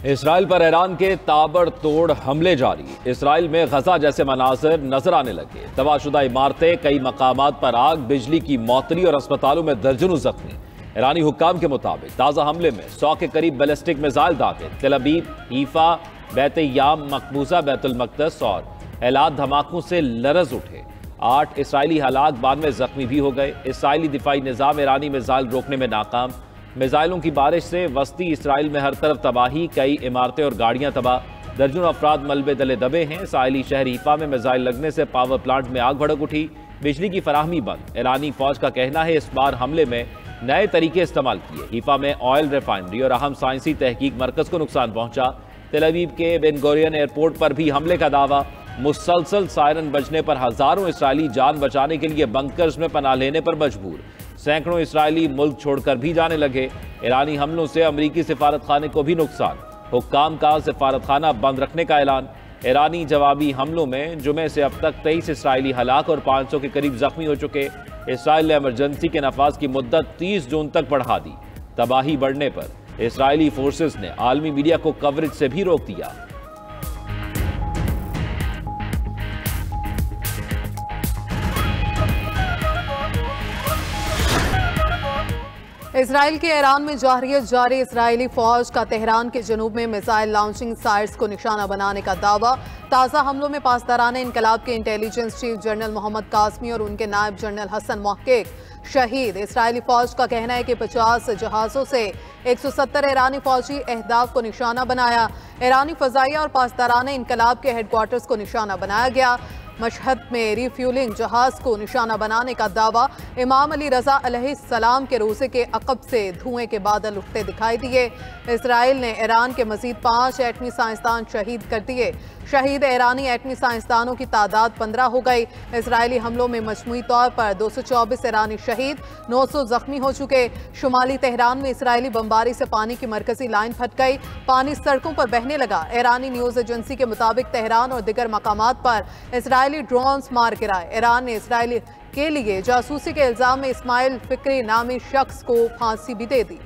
Israel पर Iran के ताबड़तोड़ हमले जारी। इसराइल में गजा जैसे मनाजिर नजर आने लगे। तबाहशुदा इमारतें, कई मकामात पर आग, बिजली की मौतरी और अस्पतालों में दर्जनों जख्मी। ईरानी हुक्काम के मुताबिक ताज़ा हमले में 100 के करीब बैलिस्टिक मिसाइल दागे। तेल अवीव, हीफा, बैत-ए-याम, मकबूजा, बैतुल मक़दस और एलात धमाकों से लरज उठे। 8 इसराइली हलाक, 92 जख्मी भी हो गए। इसराइली दिफाई निज़ाम ईरानी मिसाइल रोकने में नाकाम। मिसाइलों की बारिश से वस्ती इसराइल में हर तरफ तबाही, कई इमारतें और गाड़ियां तबाह। दर्जनों अफराद मलबे तले दबे हैं। इसराइली शहर हीफा में मिसाइल लगने से पावर प्लांट में आग भड़क उठी, बिजली की फराहमी बंद। ईरानी फौज का कहना है इस बार हमले में नए तरीके इस्तेमाल किए। हीफा में ऑयल रिफाइनरी और अहम साइंसी तहकीक मरकज को नुकसान पहुंचा। तेल अवीव के बेन गुरियन एयरपोर्ट पर भी हमले का दावा। मुसलसल सायरन बजने पर हजारों इसराइली जान बचाने के लिए बंकर्स में पनाह लेने पर मजबूर। सैकड़ों इसराइली मुल्क छोड़कर भी जाने लगे। ईरानी हमलों से अमरीकी सिफारत खाने को भी नुकसान। हुक्काम का सिफारत खाना बंद रखने का ऐलान। ईरानी जवाबी हमलों में जुमे से अब तक 23 इसराइली हलाक और 500 के करीब जख्मी हो चुके। इसराइल ने इमरजेंसी के नफाज की मुद्दत 30 जून तक बढ़ा दी। तबाही बढ़ने पर इसराइली फोर्सेस ने आलमी मीडिया को कवरेज से भी रोक दिया। इसराइल के ईरान में जारहियत जारी। इसराइली फौज का तेहरान के जनूब में मिसाइल लॉन्चिंग साइट्स को निशाना बनाने का दावा। ताज़ा हमलों में पासदारान इनकलाब के intelligence chief general Mohammad Kazemi और उनके नायब जनरल हसन मोहक्किक शहीद। इसराइली फौज का कहना है कि 50 जहाज़ों से 170 ईरानी फौजी अहदाफ को निशाना बनाया। ईरानी फजाइया और पासदारान इनकलाब के हेडक्वार्टर्स को निशाना बनाया गया। मशहद में रिफ्यूलिंग जहाज को निशाना बनाने का दावा। इमाम अली रजा अलैहिस्सलाम के रोजे के अक़ब से धुएं के बादल उठते दिखाई दिए। इसराइल ने ईरान के मजीद 5 एटमी साइंसदान शहीद कर दिए। शहीद ईरानी एटमी साइंसदानों की तादाद 15 हो गई। इसराइली हमलों में मजमूई तौर पर 224 ईरानी शहीद, 900 जख्मी हो चुके। शुमाली तेहरान में इसराइली बमबारी से पानी की मरकजी लाइन फट गई। पानी सड़कों पर बहने लगा। ईरानी न्यूज एजेंसी के मुताबिक तेहरान और दिगर मकामात पर इसराइली ड्रोन्स मार गिराए। ईरान ने इसराइल के लिए जासूसी के इल्जाम में इस्माइल फिक्री नामी शख्स को फांसी भी दे दी।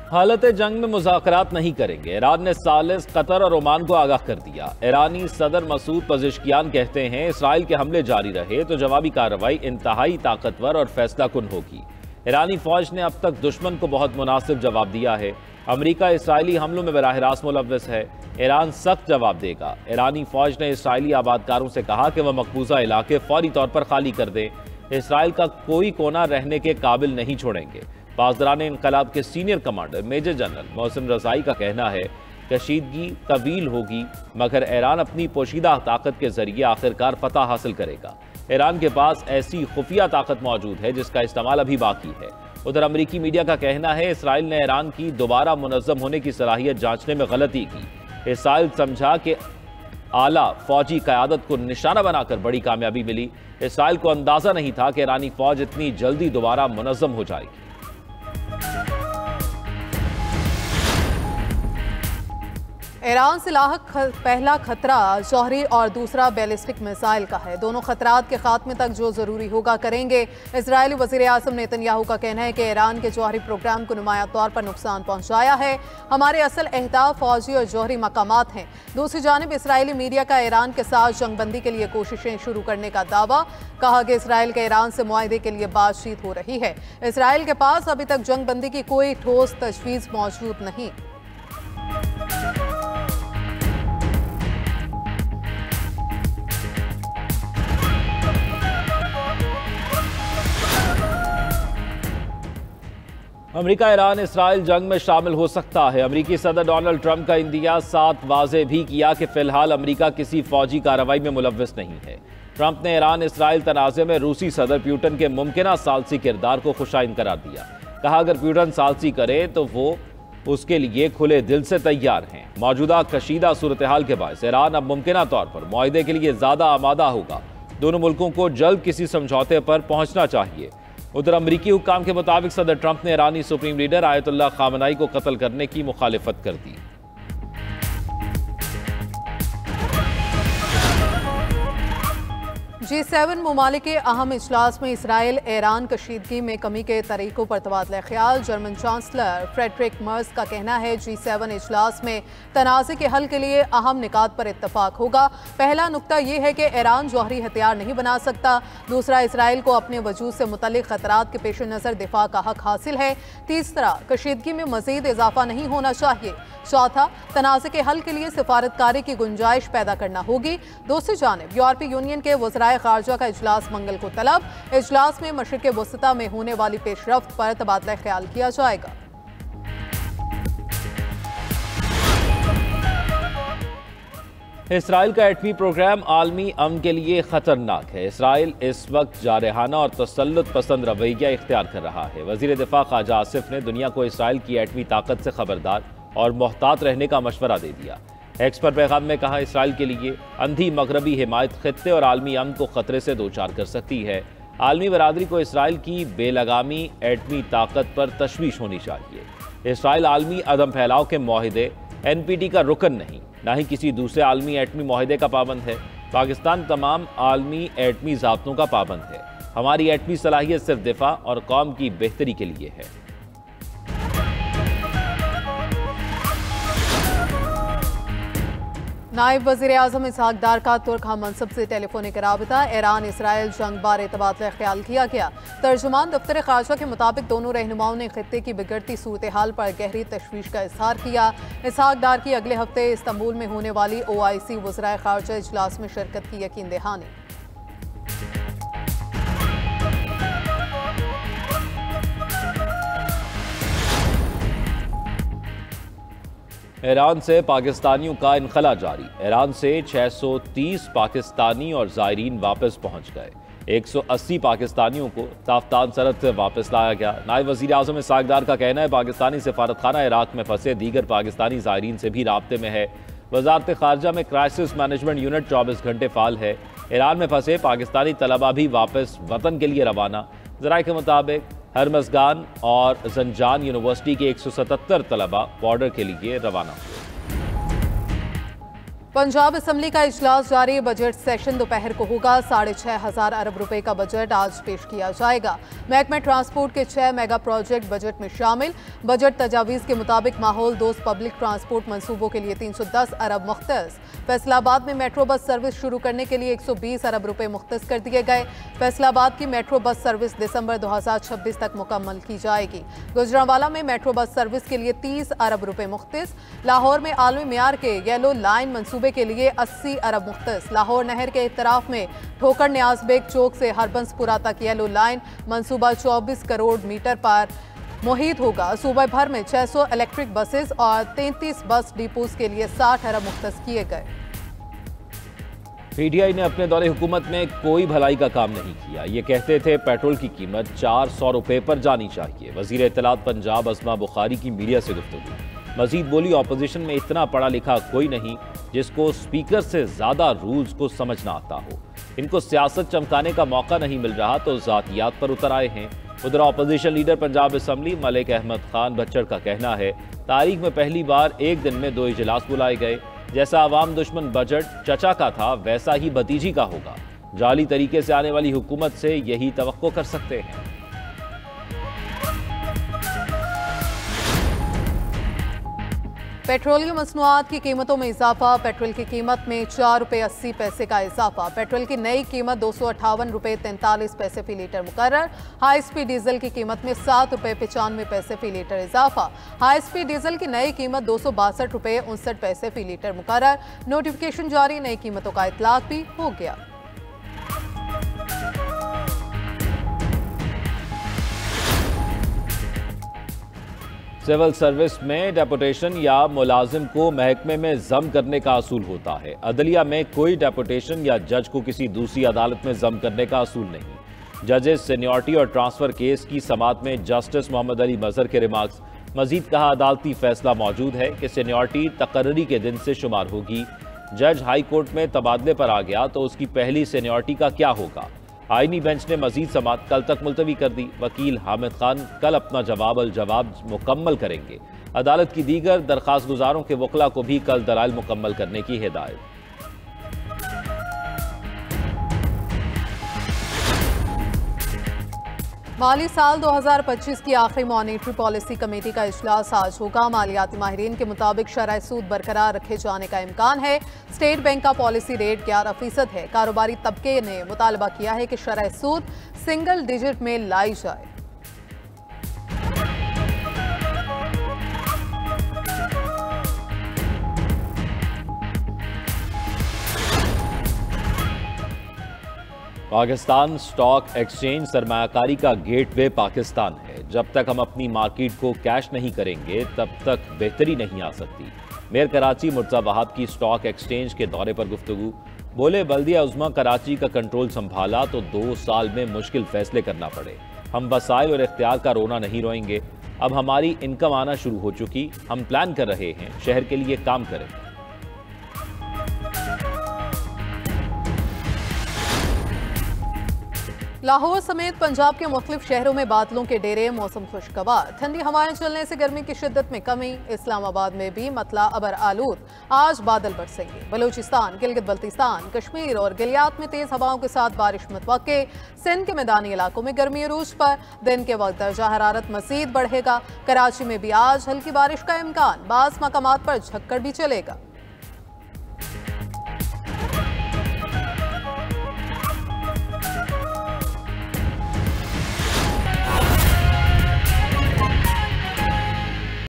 हालत जंग में मुज़ाकरात नहीं करेंगे। ईरान ने सालिस, कतर और ओमान को आगाह कर दिया। ईरानी सदर मसूद पज़ेश्कियान कहते हैं इसराइल के हमले जारी रहे तो जवाबी कार्रवाई इंतहाई ताकतवर और फैसला कुन होगी। ईरानी फौज ने अब तक दुश्मन को बहुत मुनासिब जवाब दिया है। अमरीका इसराइली हमलों में बराह रास्त मुलव्वस है। ईरान सख्त जवाब देगा। ईरानी फौज ने इसराइली आबादकारों से कहा कि वह मकबूजा इलाके फौरी तौर पर खाली कर दें। इसराइल का कोई कोना रहने के काबिल नहीं छोड़ेंगे। पासदारान इनकलाब के senior commander major general Mohsin Rezai का कहना है कशीदगी तवील होगी मगर ईरान अपनी पोशीदा ताकत के जरिए आखिरकार फतह हासिल करेगा। ईरान के पास ऐसी खुफिया ताकत मौजूद है जिसका इस्तेमाल अभी बाकी है। उधर अमरीकी मीडिया का कहना है इसराइल ने ईरान की दोबारा मुनज़्ज़म होने की सलाहियत जांचने में गलती की। इसराइल समझा कि आला फौजी क़यादत को निशाना बनाकर बड़ी कामयाबी मिली। इसराइल को अंदाज़ा नहीं था कि ईरानी फौज इतनी जल्दी दोबारा मुनज़्ज़म हो जाएगी। ईरान से लाहक पहला खतरा जौहरी और दूसरा बैलिस्टिक मिसाइल का है। दोनों खतरात के खात्मे तक जो जरूरी होगा करेंगे। इजरायली वज़ीर आज़म नेतन्याहू का कहना है कि ईरान के जौहरी प्रोग्राम को नुमाया तौर पर नुकसान पहुंचाया है। हमारे असल अहदाफ फौजी और जौहरी मकामात हैं। दूसरी जानिब इसराइली मीडिया का ईरान के साथ जंगबंदी के लिए कोशिशें शुरू करने का दावा। कहा कि इसराइल के ईरान से मुआहदे के लिए बातचीत हो रही है। इसराइल के पास अभी तक जंगबंदी की कोई ठोस तजवीज़ मौजूद नहीं। अमेरिका ईरान इसराइल जंग में शामिल हो सकता है। अमेरिकी सदर डोनाल्ड ट्रंप का इंदिया साथ वाज़े भी किया कि फिलहाल अमेरिका किसी फौजी कार्रवाई में मुलव्वस नहीं है। ट्रंप ने ईरान इसराइल तनाज़े में रूसी सदर प्यूटन के मुमकिना सालसी किरदार को खुशाइन करार दिया। कहा अगर प्यूटन सालसी करे तो वो उसके लिए खुले दिल से तैयार हैं। मौजूदा कशीदा सूरत हाल के बायस ईरान अब मुमकिना तौर पर मुआहदे के लिए ज़्यादा आमादा होगा। दोनों मुल्कों को जल्द किसी समझौते पर पहुंचना चाहिए। उधर अमरीकी हुक्काम के मुताबिक सदर ट्रंप ने ईरानी सुप्रीम लीडर आयतुल्लाह खामनाई को कत्ल करने की मुखालिफत कर दी। G7 ममालिक के अहम इजलास में इसराइल ईरान कशीदगी में कमी के तरीकों पर तबादला ख्याल। जर्मन चांसलर फ्रेडरिक मर्ज का कहना है G7 इजलास में तनाज़े के हल के लिए अहम निकात पर इत्तफाक होगा। पहला नुक्ता यह है कि ईरान जौहरी हथियार नहीं बना सकता। दूसरा, इसराइल को अपने वजूद से मुतल्लिक खतरात के पेश नज़र दिफा का हक हासिल है। तीसरा, कशीदगी में मजीद इजाफा नहीं होना चाहिए। चौथा, तनाज़े के हल के लिए सिफारतकारी की गुंजाइश पैदा करना होगी। दूसरी जानिब यूरोपीय यूनियन के वज़राए खारजा का इजलास मंगल को तलब। इजलास में मशरिक़ वसता में होने वाली पेशरफ्त पर तबादला ख्याल किया जाएगा। इसराइल का एटमी प्रोग्राम आलमी अमन के लिए खतरनाक है। इसराइल इस वक्त जारहाना और तसल्लुत पसंद रवैया इख्तियार कर रहा है। वज़ीर दिफा ख्वाजा आसिफ ने दुनिया को इसराइल की एटमी ताकत से खबरदार और मोहतात रहने का मशवरा दे दिया। एक्स पर पैगाम में कहा, इसराइल के लिए अंधी मगरबी हिमायत खित्ते और आलमी अमन को खतरे से दो चार कर सकती है। आलमी बरादरी को इसराइल की बेलगामी एटमी ताकत पर तशवीश होनी चाहिए। इसराइल आलमी अदम फैलाव के मुआहिदे NPT का रुकन नहीं, ना ही किसी दूसरे आलमी एटमी मुआहिदे का पाबंद है। पाकिस्तान तमाम आलमी एटमी ज़ाब्तों का पाबंद है। हमारी एटमी सलाहियत सिर्फ दिफा और कौम की बेहतरी के लिए है। नायब वज़ीर-ए-आज़म इसहाक डार का तुर्क हम मनसब से टेलीफोनिक राबिता। ईरान इसराइल जंग बारे तबादला ख्याल किया गया। तर्जुमान दफ्तर खारजा के मुताबिक दोनों रहनुमाओं ने खित्ते की बिगड़ती सूरत हाल पर गहरी तशवीश का इजहार किया। इसहाक डार की अगले हफ्ते इस्तंबुल में होने वाली OIC वज़राए खारजा इजलास में शिरकत की यकीन दहानी। ईरान से पाकिस्तानियों का इनखला जारी। ईरान से 630 पाकिस्तानी और ज़ायरीन वापस पहुंच गए। 180 पाकिस्तानियों को ताफ्तान सरहद से वापस लाया गया। नायब वज़ीर-ए-आज़म इसहाक डार का कहना है, पाकिस्तानी सफारतखाना इराक में फंसे दीगर पाकिस्तानी ज़ायरीन से भी राब्ते में है। वज़ारत खारजा में क्राइसिस मैनेजमेंट यूनिट 24 घंटे फ़ाल है। ईरान में फंसे पाकिस्तानी तलबा भी वापस वतन के लिए रवाना। ज़राए के मुताबिक हरमज़गान और ज़ंजान यूनिवर्सिटी के 177 तलबा बॉर्डर के लिए रवाना हुए। पंजाब असम्बली का इजलास जारी। बजट सेशन दोपहर को होगा। 6,500 अरब रुपए का बजट आज पेश किया जाएगा। महकमा ट्रांसपोर्ट के 6 मेगा प्रोजेक्ट बजट में शामिल। बजट तजावीज़ के मुताबिक माहौल दोस्त पब्लिक ट्रांसपोर्ट मंसूबों के लिए 310 अरब मुख्तस। फैसलाबाद में मेट्रो बस सर्विस शुरू करने के लिए 120 अरब रुपए मुख्तस कर दिए गए। फैसलाबाद की मेट्रो बस सर्विस दिसंबर 2026 तक मुकम्मल की जाएगी। गुजरांवाला में मेट्रो बस सर्विस के लिए 30 अरब रुपए मुख्तस। लाहौर में आलमी मियार के येलो लाइन मंसूबे के लिए 80 अरब मुख्तस। लाहौर नहर के इतराफ में ठोकर न्याज बेग चौक से हरबंसपुरा तक येलो लाइन मंसूबा 24 करोड़ मीटर पर मुहित होगा। सूबे भर में 600 इलेक्ट्रिक बसेस और 33 बस डिपोज के लिए 60 अरब मुख्तस किए गए। PTI ने अपने दौरे हुकूमत में कोई भलाई का काम नहीं किया। ये कहते थे पेट्रोल की कीमत 400 रुपए पर जानी चाहिए। वजीर इत्तलात पंजाब अस्मा बुखारी की मीडिया से गुफ्तगू। मजीद बोली, ऑपोजिशन में इतना पढ़ा लिखा कोई नहीं जिसको स्पीकर से ज्यादा रूल्स को समझना आता हो। इनको सियासत चमकाने का मौका नहीं मिल रहा तो जातियात पर उतर आए हैं। उधर opposition leader Punjab assembly Malik Ahmad Khan बच्चड़ का कहना है, तारीख में पहली बार एक दिन में 2 इजलास बुलाए गए। जैसा अवाम दुश्मन बजट चचा का था वैसा ही भतीजी का होगा। जाली तरीके से आने वाली हुकूमत से यही तवक्को कर सकते हैं। पेट्रोलियम मसनूआत की कीमतों में इजाफा। पेट्रोल की कीमत में 4 रुपये 80 पैसे का इजाफा। पेट्रोल की नई कीमत 258 रुपये 43 पैसे फी लीटर मुकर्रर। हाई स्पीड डीजल की कीमत में 7 रुपये 95 पैसे फी लीटर इजाफा। हाई स्पीड डीजल की नई कीमत 262 रुपये 59 पैसे फी लीटर मुकर्रर। नोटिफिकेशन जारी, नई कीमतों का इतलाक भी हो गया। सिविल सर्विस में डेपुटेशन या मुलाजिम को महकमे में जम करने का असूल होता है। अदलिया में कोई डेपुटेशन या जज को किसी दूसरी अदालत में जम करने का असूल नहीं। जजेस सीनियरिटी और ट्रांसफर केस की समाअत में जस्टिस मोहम्मद अली मजहर के रिमार्क्स। मजीद कहा, अदालती फैसला मौजूद है कि सीनियरिटी तकर्री के दिन से शुमार होगी। जज हाई कोर्ट में तबादले पर आ गया तो उसकी पहली सीनियरिटी का क्या होगा। आईनी बेंच ने मजीद समाअत कल तक मुलतवी कर दी। वकील हामिद खान कल अपना जवाब अल जवाब मुकम्मल करेंगे। अदालत की दीगर दरख्वास्त गुजारों के वकला को भी कल दलाइल मुकम्मल करने की हिदायत। माली साल 2025 की आखिरी मॉनेटरी पॉलिसी कमेटी का इजलास आज होगा। मालियाती माहिरीन के मुताबिक शरह सूद बरकरार रखे जाने का इम्कान है। स्टेट बैंक का पॉलिसी रेट 11% है। कारोबारी तबके ने मुतालबा किया है कि शरह सूद सिंगल डिजिट में लाई जाए। पाकिस्तान स्टॉक एक्सचेंज सरमायाकारी का गेटवे पाकिस्तान है। जब तक हम अपनी मार्केट को कैश नहीं करेंगे तब तक बेहतरी नहीं आ सकती। मेयर कराची मुर्तज़ा वहाब की स्टॉक एक्सचेंज के दौरे पर गुफ्तगू। बोले, बल्दिया उज़्मा कराची का कंट्रोल संभाला तो 2 साल में मुश्किल फैसले करना पड़े। हम वसाइल और इख्तियार का रोना नहीं रोएंगे। अब हमारी इनकम आना शुरू हो चुकी। हम प्लान कर रहे हैं, शहर के लिए काम करें। लाहौर समेत पंजाब के मुख्तलिफ शहरों में बादलों के डेरे, मौसम खुशगवार। ठंडी हवाएं चलने से गर्मी की शिद्दत में कमी। इस्लामाबाद में भी मतला अबर आलूद। आज बादल बरसेंगे। बलूचिस्तान, गिलगित बल्तिस्तान, कश्मीर और गिलियात में तेज हवाओं के साथ बारिश मुतवक्के। सिंध के मैदानी इलाकों में गर्मी अरूज पर। दिन के वक्त दर्जा हरारत मजीद बढ़ेगा। कराची में भी आज हल्की बारिश का इम्कान। बाज़ मकामात पर झक्कड़ भी चलेगा।